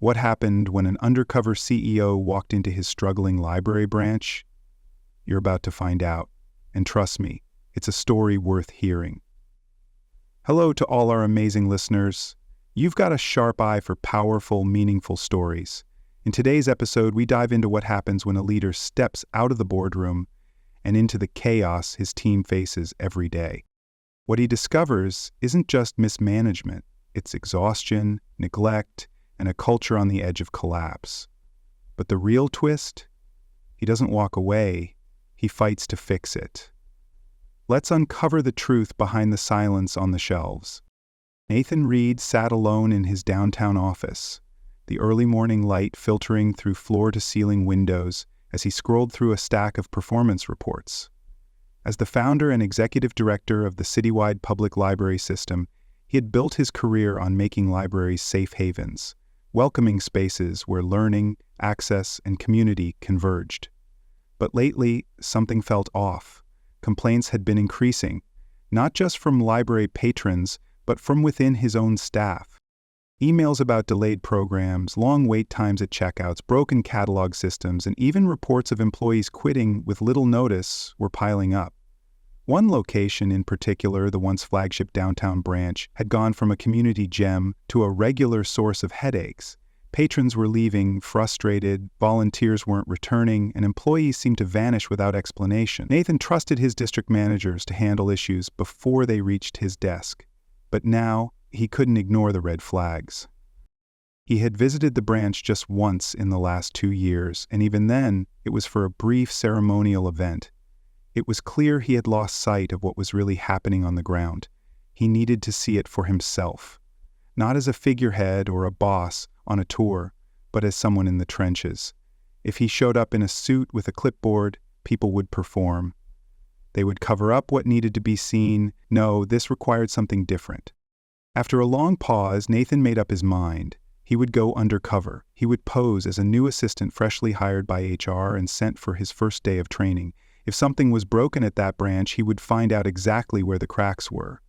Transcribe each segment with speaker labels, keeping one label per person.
Speaker 1: What happened when an undercover CEO walked into his struggling library branch? You're about to find out. And trust me, it's a story worth hearing. Hello to all our amazing listeners. You've got a sharp eye for powerful, meaningful stories. In today's episode, we dive into what happens when a leader steps out of the boardroom and into the chaos his team faces every day. What he discovers isn't just mismanagement, it's exhaustion, neglect, and a culture on the edge of collapse. But the real twist? He doesn't walk away, he fights to fix it. Let's uncover the truth behind the silence on the shelves. Nathan Reed sat alone in his downtown office, the early morning light filtering through floor-to-ceiling windows as he scrolled through a stack of performance reports. As the founder and executive director of the citywide public library system, he had built his career on making libraries safe havens, welcoming spaces where learning, access, and community converged. But lately, something felt off. Complaints had been increasing, not just from library patrons, but from within his own staff. Emails about delayed programs, long wait times at checkouts, broken catalog systems, and even reports of employees quitting with little notice were piling up. One location in particular, the once flagship downtown branch, had gone from a community gem to a regular source of headaches. Patrons were leaving, frustrated, volunteers weren't returning, and employees seemed to vanish without explanation. Nathan trusted his district managers to handle issues before they reached his desk. But now, he couldn't ignore the red flags. He had visited the branch just once in the last 2 years, and even then, it was for a brief ceremonial event. It was clear he had lost sight of what was really happening on the ground. He needed to see it for himself, not as a figurehead or a boss on a tour, but as someone in the trenches. If he showed up in a suit with a clipboard, people would perform. They would cover up what needed to be seen. No, this required something different. After a long pause, Nathan made up his mind. He would go undercover. He would pose as a new assistant freshly hired by HR and sent for his first day of training. If something was broken at that branch, he would find out exactly where the cracks were.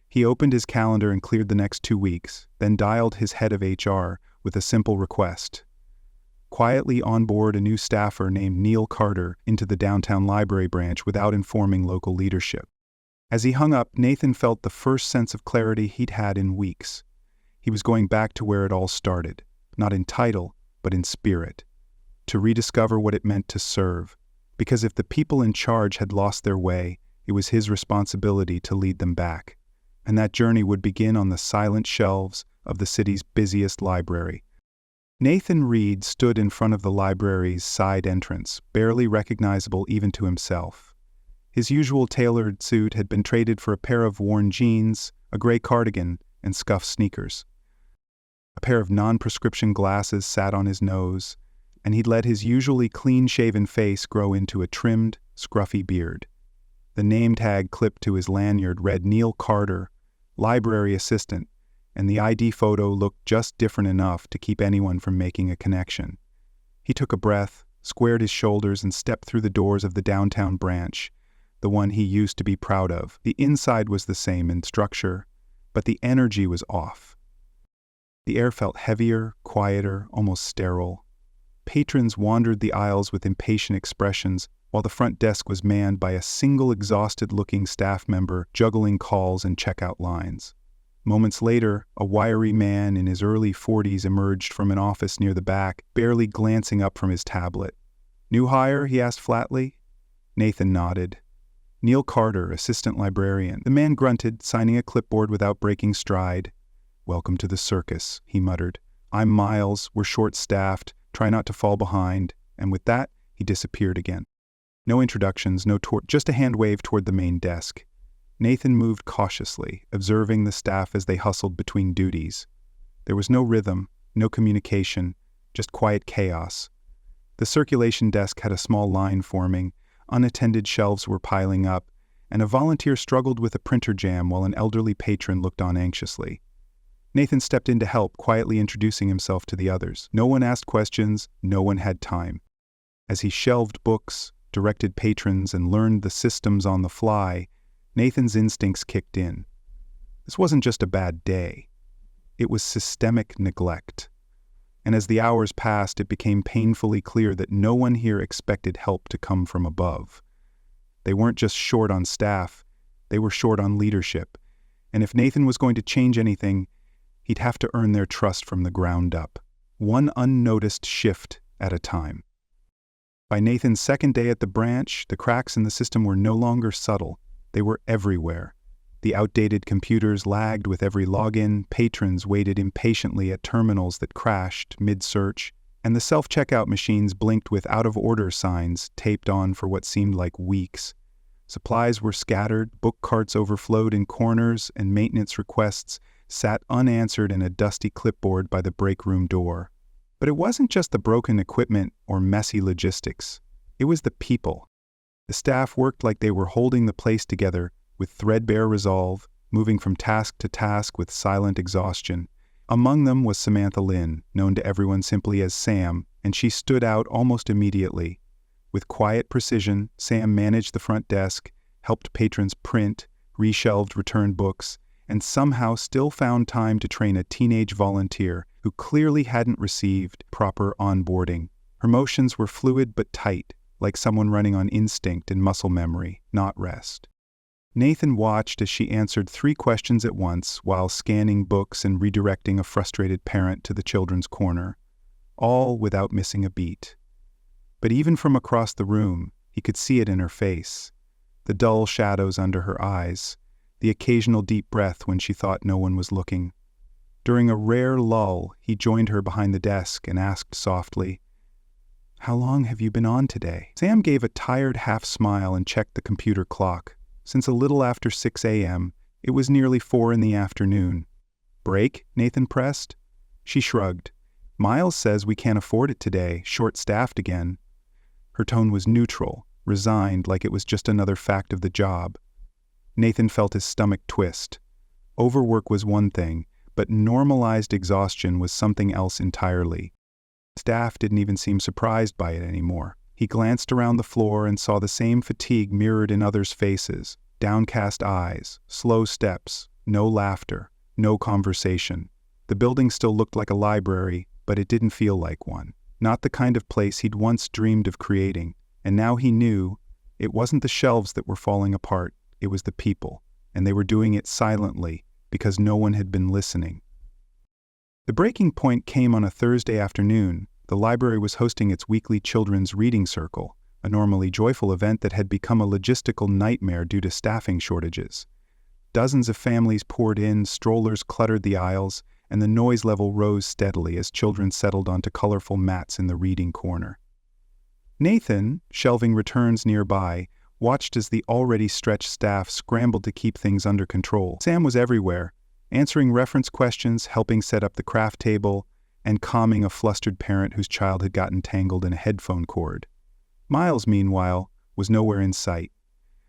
Speaker 1: He opened his calendar and cleared the next 2 weeks, then dialed his head of HR with a simple request. Quietly onboard a new staffer named Neil Carter into the downtown library branch without informing local leadership. As he hung up, Nathan felt the first sense of clarity he'd had in weeks. He was going back to where it all started, not in title, but in spirit, to rediscover what it meant to serve. Because if the people in charge had lost their way, it was his responsibility to lead them back. And that journey would begin on the silent shelves of the city's busiest library. Nathan Reed stood in front of the library's side entrance, barely recognizable even to himself. His usual tailored suit had been traded for a pair of worn jeans, a gray cardigan, and scuffed sneakers. A pair of non-prescription glasses sat on his nose, and he'd let his usually clean-shaven face grow into a trimmed, scruffy beard. The name tag clipped to his lanyard read Neil Carter, library assistant, and the ID photo looked just different enough to keep anyone from making a connection. He took a breath, squared his shoulders, and stepped through the doors of the downtown branch, the one he used to be proud of. The inside was the same in structure, but the energy was off. The air felt heavier, quieter, almost sterile. Patrons wandered the aisles with impatient expressions, while the front desk was manned by a single exhausted-looking staff member juggling calls and checkout lines. Moments later, a wiry man in his early 40s emerged from an office near the back, barely glancing up from his tablet. "New hire?" he asked flatly. Nathan nodded. "Neil Carter, assistant librarian." The man grunted, signing a clipboard without breaking stride. "Welcome to the circus," he muttered. "I'm Miles, we're short-staffed. Try not to fall behind," and with that, he disappeared again. No introductions, just a hand wave toward the main desk. Nathan moved cautiously, observing the staff as they hustled between duties. There was no rhythm, no communication, just quiet chaos. The circulation desk had a small line forming, unattended shelves were piling up, and a volunteer struggled with a printer jam while an elderly patron looked on anxiously. Nathan stepped in to help, quietly introducing himself to the others. No one asked questions, no one had time. As he shelved books, directed patrons, and learned the systems on the fly, Nathan's instincts kicked in. This wasn't just a bad day. It was systemic neglect. And as the hours passed, it became painfully clear that no one here expected help to come from above. They weren't just short on staff, they were short on leadership. And if Nathan was going to change anything, he'd have to earn their trust from the ground up, one unnoticed shift at a time. By Nathan's second day at the branch, the cracks in the system were no longer subtle. They were everywhere. The outdated computers lagged with every login, patrons waited impatiently at terminals that crashed mid-search, and the self-checkout machines blinked with out-of-order signs taped on for what seemed like weeks. Supplies were scattered, book carts overflowed in corners, and maintenance requests sat unanswered in a dusty clipboard by the break room door. But it wasn't just the broken equipment or messy logistics. It was the people. The staff worked like they were holding the place together with threadbare resolve, moving from task to task with silent exhaustion. Among them was Samantha Lynn, known to everyone simply as Sam, and she stood out almost immediately. With quiet precision, Sam managed the front desk, helped patrons print, reshelved returned books, and somehow still found time to train a teenage volunteer who clearly hadn't received proper onboarding. Her motions were fluid but tight, like someone running on instinct and muscle memory, not rest. Nathan watched as she answered 3 questions at once while scanning books and redirecting a frustrated parent to the children's corner, all without missing a beat. But even from across the room, he could see it in her face, the dull shadows under her eyes, the occasional deep breath when she thought no one was looking. During a rare lull, he joined her behind the desk and asked softly, "How long have you been on today?" Sam gave a tired half-smile and checked the computer clock. Since a little after 6 a.m., it was nearly 4 in the afternoon. "Break?" Nathan pressed. She shrugged. "Miles says we can't afford it today, short-staffed again." Her tone was neutral, resigned, like it was just another fact of the job. Nathan felt his stomach twist. Overwork was one thing, but normalized exhaustion was something else entirely. Staff didn't even seem surprised by it anymore. He glanced around the floor and saw the same fatigue mirrored in others' faces, downcast eyes, slow steps, no laughter, no conversation. The building still looked like a library, but it didn't feel like one. Not the kind of place he'd once dreamed of creating, and now he knew it wasn't the shelves that were falling apart, it was the people, and they were doing it silently because no one had been listening. The breaking point came on a Thursday afternoon. The library was hosting its weekly children's reading circle, a normally joyful event that had become a logistical nightmare due to staffing shortages. Dozens of families poured in, strollers cluttered the aisles, and the noise level rose steadily as children settled onto colorful mats in the reading corner. Nathan, shelving returns nearby, watched as the already stretched staff scrambled to keep things under control. Sam was everywhere, answering reference questions, helping set up the craft table, and calming a flustered parent whose child had gotten tangled in a headphone cord. Miles, meanwhile, was nowhere in sight.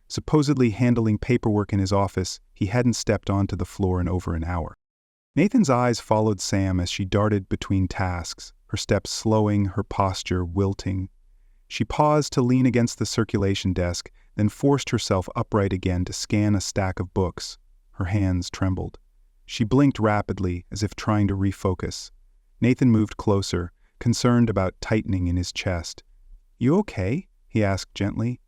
Speaker 1: Supposedly handling paperwork in his office, he hadn't stepped onto the floor in over an hour. Nathan's eyes followed Sam as she darted between tasks, her steps slowing, her posture wilting. She paused to lean against the circulation desk, then forced herself upright again to scan a stack of books. Her hands trembled. She blinked rapidly, as if trying to refocus. Nathan moved closer, concerned about tightening in his chest. "You okay?" he asked gently.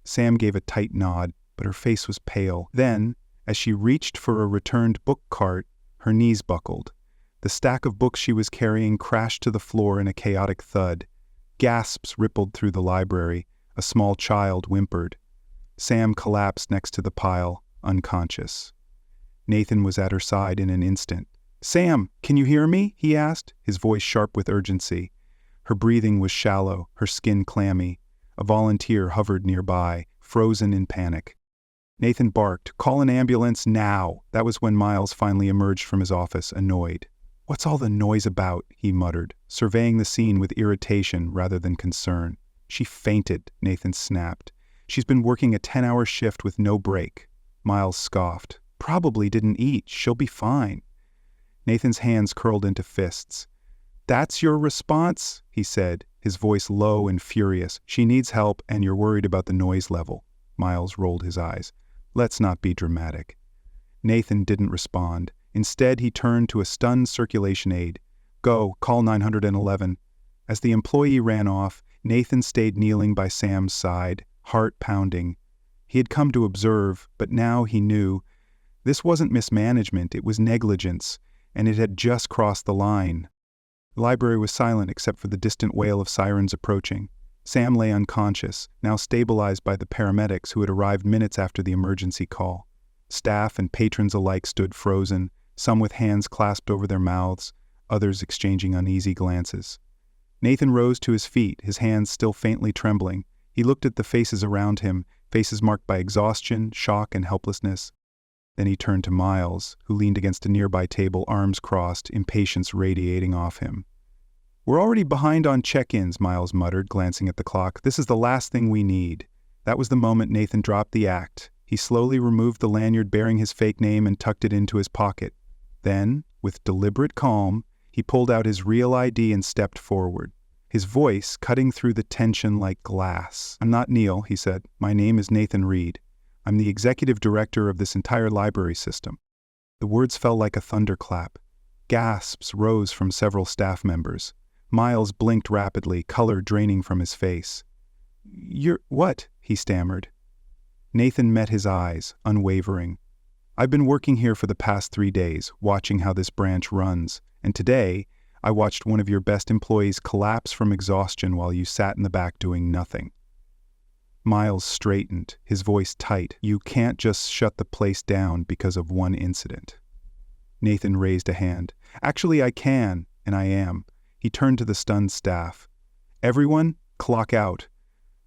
Speaker 1: Sam gave a tight nod, but her face was pale. Then, as she reached for a returned book cart, her knees buckled. The stack of books she was carrying crashed to the floor in a chaotic thud. Gasps rippled through the library. A small child whimpered. Sam collapsed next to the pile, unconscious. Nathan was at her side in an instant. "Sam, can you hear me?" he asked, his voice sharp with urgency. Her breathing was shallow, her skin clammy. A volunteer hovered nearby, frozen in panic. Nathan barked, "Call an ambulance now!" That was when Miles finally emerged from his office, annoyed. "What's all the noise about?" he muttered, surveying the scene with irritation rather than concern. "She fainted," Nathan snapped. "She's been working a 10-hour shift with no break." Miles scoffed. "Probably didn't eat. She'll be fine." Nathan's hands curled into fists. "That's your response?" he said, his voice low and furious. "She needs help, and you're worried about the noise level." Miles rolled his eyes. "Let's not be dramatic." Nathan didn't respond. Instead, he turned to a stunned circulation aide. Go, call 911. As the employee ran off, Nathan stayed kneeling by Sam's side, heart pounding. He had come to observe, but now he knew. This wasn't mismanagement, it was negligence, and it had just crossed the line. The library was silent except for the distant wail of sirens approaching. Sam lay unconscious, now stabilized by the paramedics who had arrived minutes after the emergency call. Staff and patrons alike stood frozen, some with hands clasped over their mouths, others exchanging uneasy glances. Nathan rose to his feet, his hands still faintly trembling. He looked at the faces around him, faces marked by exhaustion, shock, and helplessness. Then he turned to Miles, who leaned against a nearby table, arms crossed, impatience radiating off him. "We're already behind on check-ins," Miles muttered, glancing at the clock. "This is the last thing we need." That was the moment Nathan dropped the act. He slowly removed the lanyard bearing his fake name and tucked it into his pocket. Then, with deliberate calm, he pulled out his real ID and stepped forward, his voice cutting through the tension like glass. "I'm not Neil," he said. "My name is Nathan Reed. I'm the executive director of this entire library system." The words fell like a thunderclap. Gasps rose from several staff members. Miles blinked rapidly, color draining from his face. "You're what?" he stammered. Nathan met his eyes, unwavering. "I've been working here for the past 3 days, watching how this branch runs, and today I watched one of your best employees collapse from exhaustion while you sat in the back doing nothing." Miles straightened, his voice tight. "You can't just shut the place down because of one incident." Nathan raised a hand. "Actually, I can, and I am." He turned to the stunned staff. "Everyone, clock out.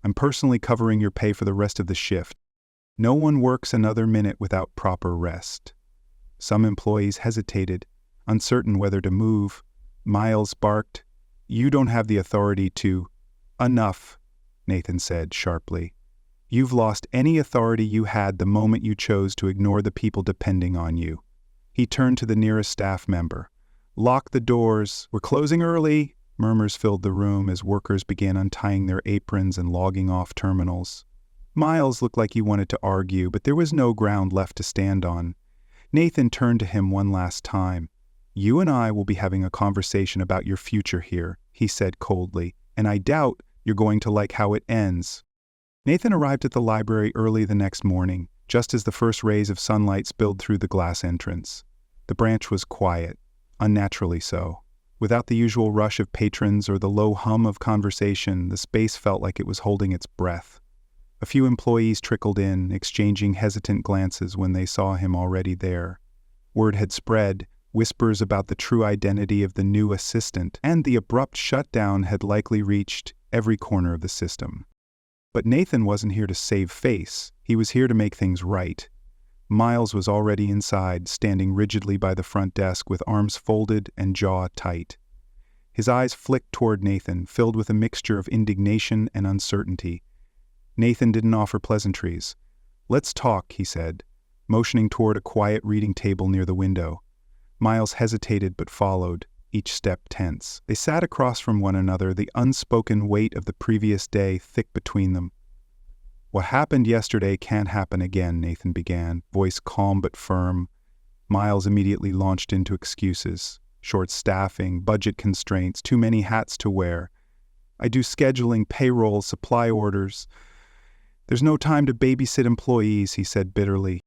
Speaker 1: I'm personally covering your pay for the rest of the shift. No one works another minute without proper rest." Some employees hesitated, uncertain whether to move. Miles barked, "You don't have the authority to—" "Enough," Nathan said sharply. "You've lost any authority you had the moment you chose to ignore the people depending on you." He turned to the nearest staff member. "Lock the doors. We're closing early." Murmurs filled the room as workers began untying their aprons and logging off terminals. Miles looked like he wanted to argue, but there was no ground left to stand on. Nathan turned to him one last time. "You and I will be having a conversation about your future here," he said coldly, "and I doubt you're going to like how it ends." Nathan arrived at the library early the next morning, just as the first rays of sunlight spilled through the glass entrance. The branch was quiet, unnaturally so. Without the usual rush of patrons or the low hum of conversation, the space felt like it was holding its breath. A few employees trickled in, exchanging hesitant glances when they saw him already there. Word had spread, whispers about the true identity of the new assistant, and the abrupt shutdown had likely reached every corner of the system. But Nathan wasn't here to save face, he was here to make things right. Miles was already inside, standing rigidly by the front desk with arms folded and jaw tight. His eyes flicked toward Nathan, filled with a mixture of indignation and uncertainty. Nathan didn't offer pleasantries. "Let's talk," he said, motioning toward a quiet reading table near the window. Miles hesitated but followed, each step tense. They sat across from one another, the unspoken weight of the previous day thick between them. "What happened yesterday can't happen again," Nathan began, voice calm but firm. Miles immediately launched into excuses. "Short staffing, budget constraints, too many hats to wear. I do scheduling, payroll, supply orders. There's no time to babysit employees," he said bitterly.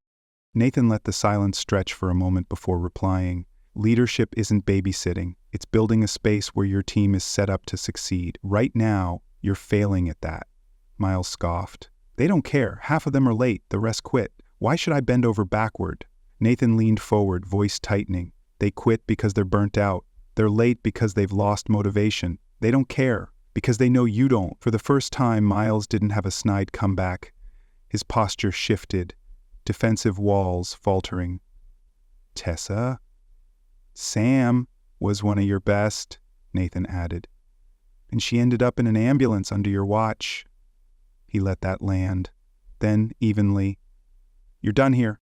Speaker 1: Nathan let the silence stretch for a moment before replying. "Leadership isn't babysitting. It's building a space where your team is set up to succeed. Right now, you're failing at that." Miles scoffed. "They don't care. Half of them are late, the rest quit. Why should I bend over backward?" Nathan leaned forward, voice tightening. "They quit because they're burnt out. They're late because they've lost motivation. They don't care because they know you don't." For the first time, Miles didn't have a snide comeback. His posture shifted, defensive walls faltering. "Tessa? Sam was one of your best," Nathan added. "And she ended up in an ambulance under your watch." He let that land. Then, evenly, "You're done here."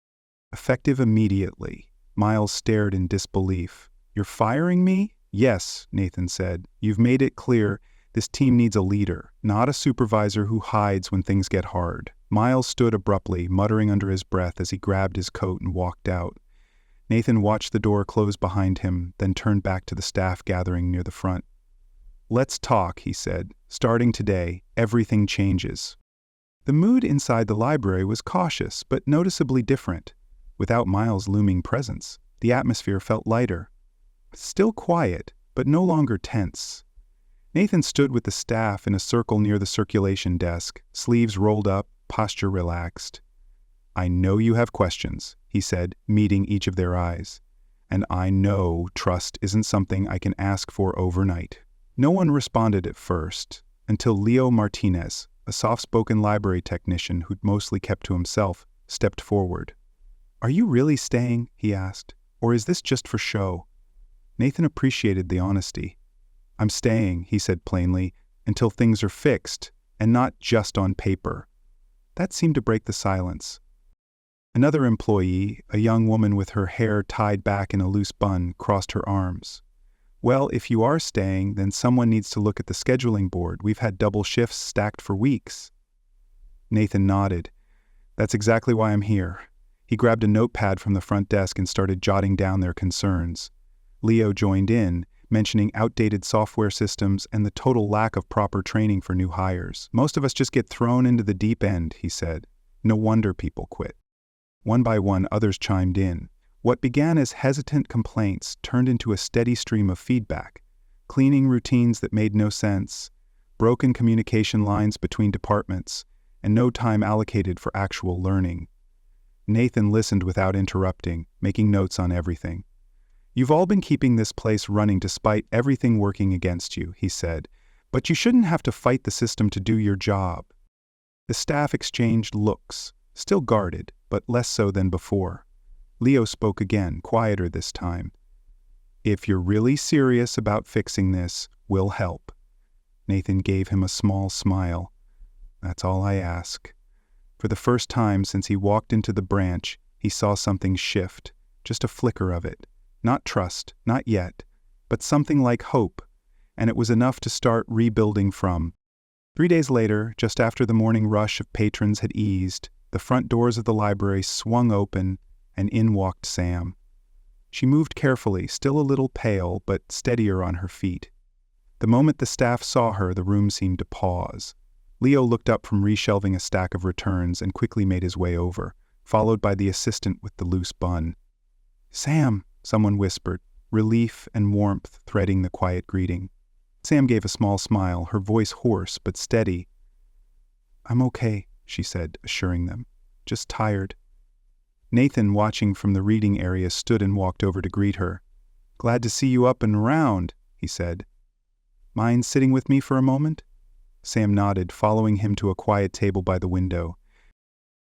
Speaker 1: Effective immediately. Miles stared in disbelief. "You're firing me?" "Yes," Nathan said. "You've made it clear this team needs a leader, not a supervisor who hides when things get hard." Miles stood abruptly, muttering under his breath as he grabbed his coat and walked out. Nathan watched the door close behind him, then turned back to the staff gathering near the front. "Let's talk," he said. "Starting today, everything changes." The mood inside the library was cautious, but noticeably different. Without Miles' looming presence, the atmosphere felt lighter. Still quiet, but no longer tense. Nathan stood with the staff in a circle near the circulation desk, sleeves rolled up, posture relaxed. "I know you have questions," he said, meeting each of their eyes. "And I know trust isn't something I can ask for overnight." No one responded at first, until Leo Martinez, a soft-spoken library technician who'd mostly kept to himself, stepped forward. "Are you really staying?" he asked. "Or is this just for show?" Nathan appreciated the honesty. "I'm staying," he said plainly, "until things are fixed, and not just on paper." That seemed to break the silence. Another employee, a young woman with her hair tied back in a loose bun, crossed her arms. "Well, if you are staying, then someone needs to look at the scheduling board. We've had double shifts stacked for weeks." Nathan nodded. "That's exactly why I'm here." He grabbed a notepad from the front desk and started jotting down their concerns. Leo joined in, mentioning outdated software systems and the total lack of proper training for new hires. "Most of us just get thrown into the deep end," he said. "No wonder people quit." One by one, others chimed in. What began as hesitant complaints turned into a steady stream of feedback. Cleaning routines that made no sense, broken communication lines between departments, and no time allocated for actual learning. Nathan listened without interrupting, making notes on everything. "You've all been keeping this place running despite everything working against you," he said, "but you shouldn't have to fight the system to do your job." The staff exchanged looks, still guarded, but less so than before. Leo spoke again, quieter this time. "If you're really serious about fixing this, we'll help." Nathan gave him a small smile. "That's all I ask." For the first time since he walked into the branch, he saw something shift, just a flicker of it. Not trust, not yet, but something like hope, and it was enough to start rebuilding from. 3 days later, just after the morning rush of patrons had eased, the front doors of the library swung open, and in walked Sam. She moved carefully, still a little pale, but steadier on her feet. The moment the staff saw her, the room seemed to pause. Leo looked up from reshelving a stack of returns and quickly made his way over, followed by the assistant with the loose bun. "Sam," someone whispered, relief and warmth threading the quiet greeting. Sam gave a small smile, her voice hoarse but steady. "I'm okay," she said, assuring them. "Just tired." Nathan, watching from the reading area, stood and walked over to greet her. "Glad to see you up and around," he said. "Mind sitting with me for a moment?" Sam nodded, following him to a quiet table by the window.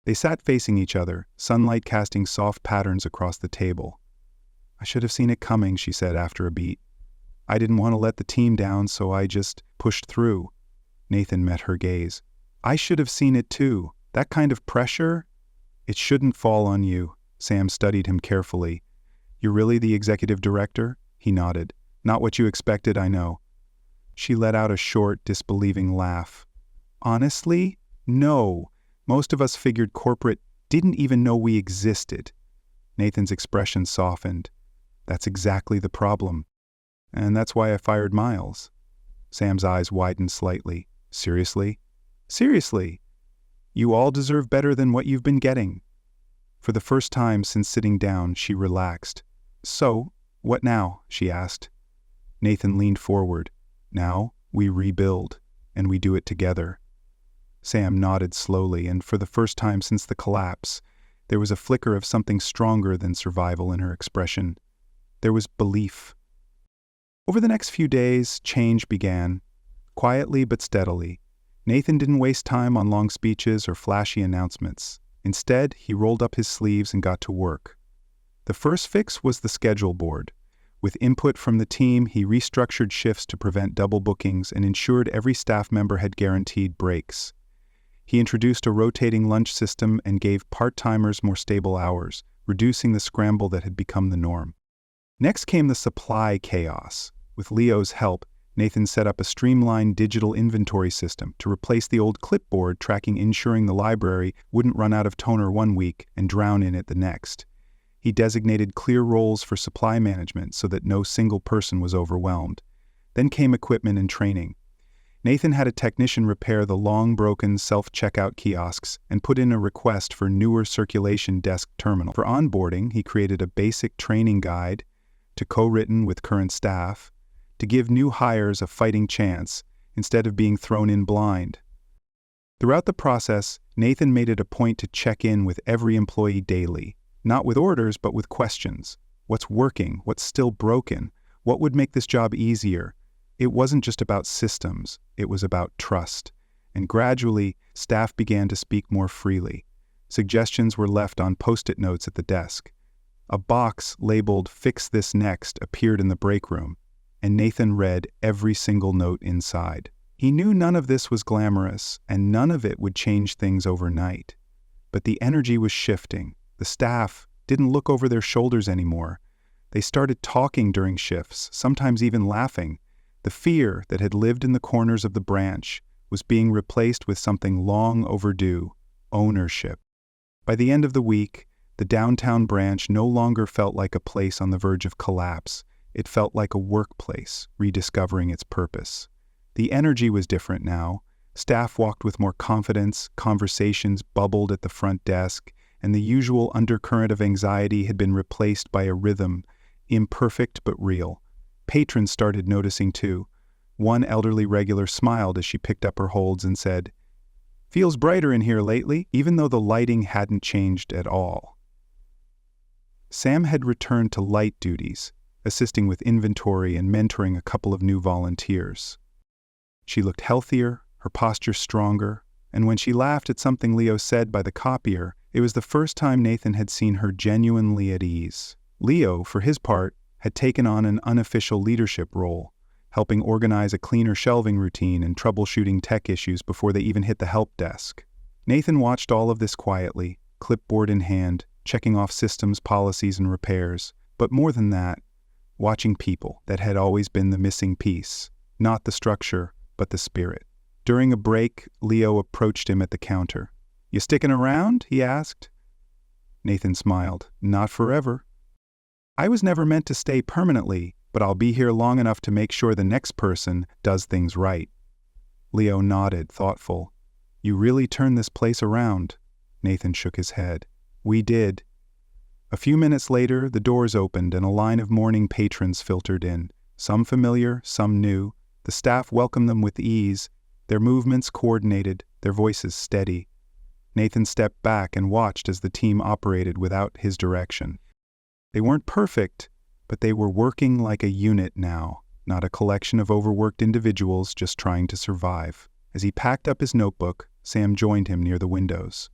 Speaker 1: They sat facing each other, sunlight casting soft patterns across the table. "I should have seen it coming," she said after a beat. "I didn't want to let the team down, so I just pushed through." Nathan met her gaze. "I should have seen it too. That kind of pressure? It shouldn't fall on you." Sam studied him carefully. "You're really the executive director?" He nodded. "Not what you expected, I know." She let out a short, disbelieving laugh. "Honestly? No. Most of us figured corporate didn't even know we existed." Nathan's expression softened. "That's exactly the problem. And that's why I fired Miles." Sam's eyes widened slightly. "Seriously?" "Seriously. You all deserve better than what you've been getting." For the first time since sitting down, she relaxed. "So, what now?" she asked. Nathan leaned forward. "Now, we rebuild, and we do it together." Sam nodded slowly, and for the first time since the collapse, there was a flicker of something stronger than survival in her expression. There was belief. Over the next few days, change began, quietly but steadily. Nathan didn't waste time on long speeches or flashy announcements. Instead, he rolled up his sleeves and got to work. The first fix was the schedule board. With input from the team, he restructured shifts to prevent double bookings and ensured every staff member had guaranteed breaks. He introduced a rotating lunch system and gave part-timers more stable hours, reducing the scramble that had become the norm. Next came the supply chaos. With Leo's help, Nathan set up a streamlined digital inventory system to replace the old clipboard tracking, ensuring the library wouldn't run out of toner one week and drown in it the next. He designated clear roles for supply management so that no single person was overwhelmed. Then came equipment and training. Nathan had a technician repair the long-broken self-checkout kiosks and put in a request for newer circulation desk terminal. For onboarding, he created a basic training guide to co-written with current staff to give new hires a fighting chance instead of being thrown in blind. Throughout the process, Nathan made it a point to check in with every employee daily, not with orders but with questions. What's working? What's still broken? What would make this job easier? It wasn't just about systems, it was about trust. And gradually, staff began to speak more freely. Suggestions were left on post-it notes at the desk. A box labeled "Fix This Next" appeared in the break room, and Nathan read every single note inside. He knew none of this was glamorous, and none of it would change things overnight. But the energy was shifting. The staff didn't look over their shoulders anymore. They started talking during shifts, sometimes even laughing. The fear that had lived in the corners of the branch was being replaced with something long overdue: ownership. By the end of the week, the downtown branch no longer felt like a place on the verge of collapse. It felt like a workplace, rediscovering its purpose. The energy was different now. Staff walked with more confidence, conversations bubbled at the front desk, and the usual undercurrent of anxiety had been replaced by a rhythm, imperfect but real. Patrons started noticing too. One elderly regular smiled as she picked up her holds and said, "Feels brighter in here lately," even though the lighting hadn't changed at all. Sam had returned to light duties, assisting with inventory and mentoring a couple of new volunteers. She looked healthier, her posture stronger, and when she laughed at something Leo said by the copier, it was the first time Nathan had seen her genuinely at ease. Leo, for his part, had taken on an unofficial leadership role, helping organize a cleaner shelving routine and troubleshooting tech issues before they even hit the help desk. Nathan watched all of this quietly, clipboard in hand, checking off systems, policies, and repairs. But more than that, watching people. That had always been the missing piece. Not the structure, but the spirit. During a break, Leo approached him at the counter. "You sticking around?" he asked. Nathan smiled. "Not forever. I was never meant to stay permanently, but I'll be here long enough to make sure the next person does things right." Leo nodded, thoughtful. "You really turned this place around." Nathan shook his head. "We did." A few minutes later, the doors opened and a line of morning patrons filtered in, some familiar, some new. The staff welcomed them with ease, their movements coordinated, their voices steady. Nathan stepped back and watched as the team operated without his direction. They weren't perfect, but they were working like a unit now, not a collection of overworked individuals just trying to survive. As he packed up his notebook, Sam joined him near the windows.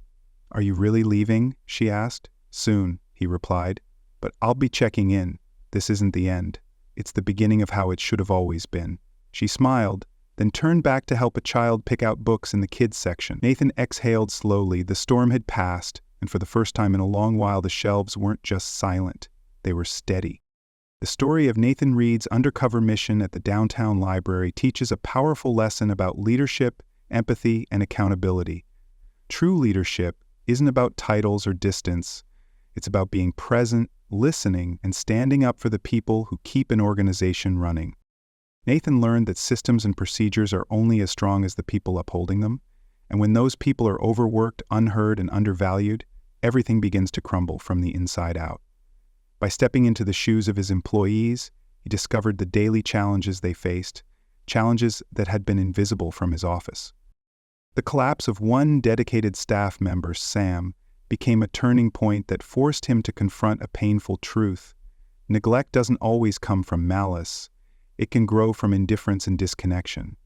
Speaker 1: "Are you really leaving?" she asked. "Soon," he replied, "but I'll be checking in. This isn't the end. It's the beginning of how it should have always been." She smiled, then turned back to help a child pick out books in the kids section. Nathan exhaled slowly. The storm had passed, and for the first time in a long while the shelves weren't just silent. They were steady. The story of Nathan Reed's undercover mission at the downtown library teaches a powerful lesson about leadership, empathy, and accountability. True leadership isn't about titles or distance. It's about being present, listening, and standing up for the people who keep an organization running. Nathan learned that systems and procedures are only as strong as the people upholding them, and when those people are overworked, unheard, and undervalued, everything begins to crumble from the inside out. By stepping into the shoes of his employees, he discovered the daily challenges they faced, challenges that had been invisible from his office. The collapse of one dedicated staff member, Sam, became a turning point that forced him to confront a painful truth. Neglect doesn't always come from malice. It can grow from indifference and disconnection.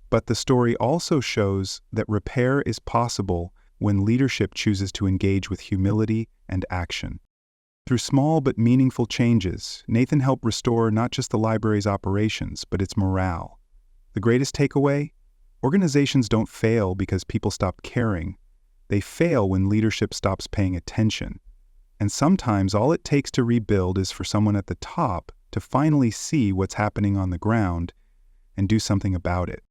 Speaker 1: But the story also shows that repair is possible when leadership chooses to engage with humility and action. Through small but meaningful changes, Nathan helped restore not just the library's operations, but its morale. The greatest takeaway? Organizations don't fail because people stop caring. They fail when leadership stops paying attention. And sometimes all it takes to rebuild is for someone at the top to finally see what's happening on the ground and do something about it.